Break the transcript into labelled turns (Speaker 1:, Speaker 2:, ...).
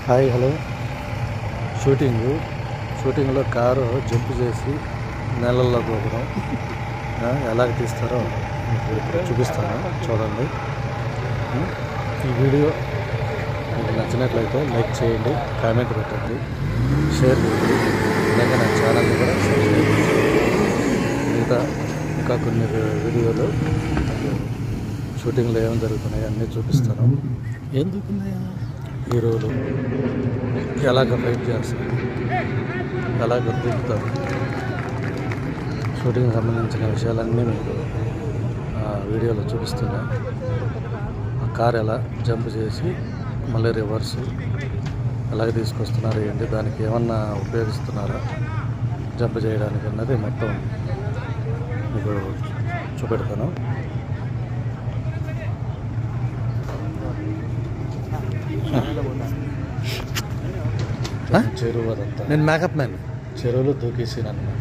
Speaker 1: Hi hello షూటింగ్లో car jump చేసి నెలల్లో దూకడం ఎలాగ తీస్తారో మీకు ఇప్పుడు చూపిస్తాను, చూడండి. ఈ వీడియో మీకు నచ్చినట్లయితే లైక్ చేయండి, కామెంట్ పెట్టండి, షేర్ చేయండి. అలాగే నా ఛానల్ని కూడా సబ్స్క్రైబ్ చేయండి. ఇంకా కొన్ని వీడియోలు షూటింగ్లో ఏం జరుగుతున్నాయి అన్నీ చూపిస్తాను. ఏం దొరుకుతున్నాయా హీరోలు ఎలాగ ఫైట్ చేస్తారు, ఎలాగ దూకుతారు, షూటింగ్ సంబంధించిన విషయాలన్నీ మీకు వీడియోలో చూపిస్తున్నా. ఆ కార్ ఎలా జంప్ చేసి మళ్ళీ రివర్స్ ఎలాగ తీసుకొస్తున్నారు ఏంటి, దానికి ఏమన్నా ఉపయోగిస్తున్నారా జంప్ చేయడానికి అన్నది మొత్తం మీకు చూపెడతాను. చెరువు అదంతా నేను మేకప్ మ్యాన్ చెరువులో దూకేసాను అన్నమాట.